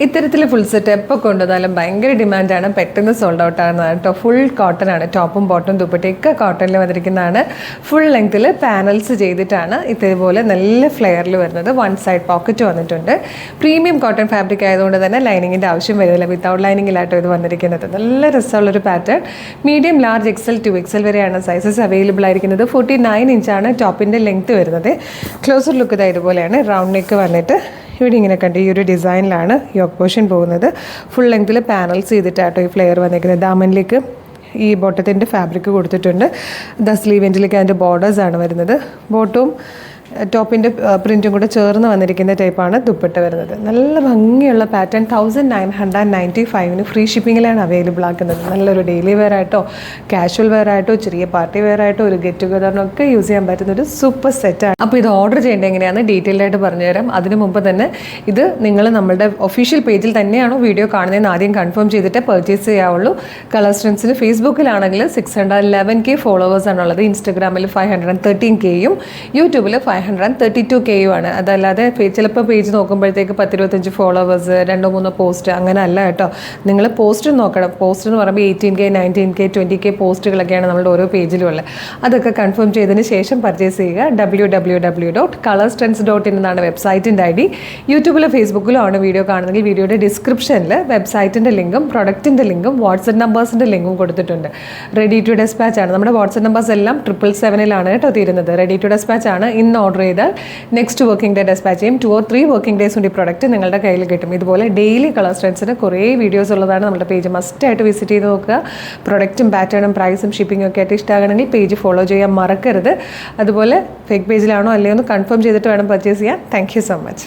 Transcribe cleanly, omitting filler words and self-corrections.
ഇത്തരത്തിൽ full set എപ്പോൾ കൊണ്ടുവന്നാലും ഭയങ്കര ഡിമാൻഡാണ്, പെട്ടെന്ന് സോൾഡ് ഔട്ട് ആകുന്നതാണ് കേട്ടോ. ഫുൾ കോട്ടൺ ആണ്, ടോപ്പും ബോട്ടും ദുപ്പട്ടയൊക്കെ കോട്ടണിൽ വന്നിരിക്കുന്നതാണ്. ഫുൾ ലെങ്ത്തിൽ പാനൽസ് ചെയ്തിട്ടാണ് ഇതേപോലെ നല്ല ഫ്ലെയറിൽ വരുന്നത്. വൺ സൈഡ് പോക്കറ്റ് വന്നിട്ടുണ്ട്. പ്രീമിയം കോട്ടൺ ഫാബ്രിക് ആയതുകൊണ്ട് തന്നെ ലൈനിങ്ങിൻ്റെ ആവശ്യം വരുന്നില്ല. വിത്തൗട്ട് ലൈനിങ്ങിലാട്ടോ ഇത് വന്നിരിക്കുന്നത്. നല്ല രസമുള്ളൊരു pattern. Medium, large, XL, 2XL വരെയാണ് സൈസസ് അവൈലബിൾ ആയിരിക്കുന്നത്. 49 ഇഞ്ചാണ് ടോപ്പിൻ്റെ ലെങ്ത്ത് വരുന്നത്. ക്ലോസർ ലുക്ക് ഇതാ ഇതുപോലെയാണ്. റൗണ്ട് നെക്ക് വന്നിട്ട് ഇവിടെ ഇങ്ങനെ കണ്ട് ഈ ഒരു ഡിസൈനിലാണ് യോക്ക് പോർഷൻ പോകുന്നത്. ഫുൾ ലെങ്ത്തിൽ പാനൽസ് ചെയ്തിട്ടാട്ടോ ഈ ഫ്ലെയർ വന്നിരിക്കുന്നത്. ദാമനിലേക്ക് ഈ ബോട്ടത്തിൻ്റെ ഫാബ്രിക് കൊടുത്തിട്ടുണ്ട്. സ്ലീവ് എൻഡിലേക്ക് അതിൻ്റെ ബോർഡേഴ്സാണ് വരുന്നത്. ബോട്ടും ടോപ്പിൻ്റെ പ്രിൻറ്റും കൂടെ ചേർന്ന് വന്നിരിക്കുന്ന ടൈപ്പാണ് ദുപ്പട്ട വരുന്നത്. നല്ല ഭംഗിയുള്ള പാറ്റേൺ. 1995 ഫ്രീ ഷിപ്പിങ്ങിലാണ് അവൈലബിൾ ആക്കുന്നത്. നല്ലൊരു ഡെയിലി വെയർ ആയിട്ടോ കാഷ്വൽ വെയർ ആയിട്ടോ ചെറിയ പാർട്ടി വെയർ ആയിട്ടോ ഒരു ഗെറ്റ് ടുഗദറിനൊക്കെ യൂസ് ചെയ്യാൻ പറ്റുന്ന ഒരു സൂപ്പർ സെറ്റാണ്. അപ്പോൾ ഇത് ഓർഡർ ചെയ്യേണ്ടത് എങ്ങനെയാണെന്ന് ഡീറ്റെയിൽ ആയിട്ട് പറഞ്ഞുതരാം. അതിന് മുമ്പ് തന്നെ ഇത് നിങ്ങൾ നമ്മളുടെ ഒഫീഷ്യൽ പേജിൽ തന്നെയാണോ വീഡിയോ കാണുന്നതെന്ന് ആദ്യം കൺഫേം ചെയ്തിട്ട് പർച്ചേസ് ചെയ്യാവുള്ളൂ. കളർ സ്ട്രെൻസിന് ഫേസ്ബുക്കിലാണെങ്കിൽ 611K ഫോളോവേഴ്സ് ആണുള്ളത്. ഇൻസ്റ്റഗ്രാമിൽ 513Kയും യൂട്യൂബിൽ 532K ആണ്. അതല്ലാതെ ചിലപ്പോൾ പേജ് നോക്കുമ്പോഴത്തേക്ക് 10-25 ഫോളോവേഴ്സ്, 2-3 പോസ്റ്റ് അങ്ങനെ അല്ല കേട്ടോ. നിങ്ങൾ പോസ്റ്റ് നോക്കണം. പോസ്റ്റ് എന്ന് പറയുമ്പോൾ 18K, 19K, 20K പോസ്റ്റുകളൊക്കെയാണ് നമ്മുടെ ഓരോ പേജിലും ഉള്ളത്. അതൊക്കെ കൺഫേം ചെയ്തതിന് ശേഷം പർച്ചേസ് ചെയ്യുക. www.colorstrends.in എന്നാണ് വെബ്സൈറ്റിൻ്റെ ID. യൂട്യൂബിലോ ഫേസ്ബുക്കിലോ ആണ് വീഡിയോ കാണുന്നതെങ്കിൽ വീഡിയോയുടെ ഡിസ്ക്രിപ്ഷനിൽ വെബ്സൈറ്റിൻ്റെ ലിങ്കും പ്രൊഡക്റ്റിൻ്റെ ലിങ്കും വാട്സപ്പ് നമ്പേഴ്സിൻ്റെ ലിങ്കും കൊടുത്തിട്ടുണ്ട്. റെഡി ടു ഡെസ്പാച്ച് ആണ്. നമ്മുടെ വാട്സപ്പ് നമ്പേഴ്സ് എല്ലാം 777 കേട്ടോ തീരുന്നത്. റെഡി ടു ഡെസ്പാച്ച് ആണ്. ഇന്ന് ഓർഡർ ചെയ്താൽ നെക്സ്റ്റ് വർക്കിംഗ് ഡേ ഡെസ്പാച്ച് ചെയ്യും. 2 or 3 വർക്കിംഗ് ഡേയ്സ് കൊണ്ട് ഈ പ്രൊഡക്റ്റ് നിങ്ങളുടെ കയ്യിൽ കിട്ടും. ഇതുപോലെ ഡെയിലി കളർ സ്ട്രെൻസിന് കുറേ വീഡിയോസ് ഉള്ളതാണ്. നമ്മുടെ പേജ് മസ്റ്റായിട്ട് വിസിറ്റ് ചെയ്ത് നോക്കുക. പ്രൊഡക്റ്റും പാറ്റേണും പ്രൈസും ഷിപ്പിംഗും ഒക്കെ ആയിട്ട് ഇഷ്ടമാകണമെങ്കിൽ പേജ് ഫോളോ ചെയ്യാൻ മറക്കരുത്. അതുപോലെ ഫേക്ക് പേജിലാണോ അല്ലയോ എന്ന് കൺഫേം ചെയ്തിട്ട് വേണം പർച്ചേസ് ചെയ്യാൻ. Thank you so much.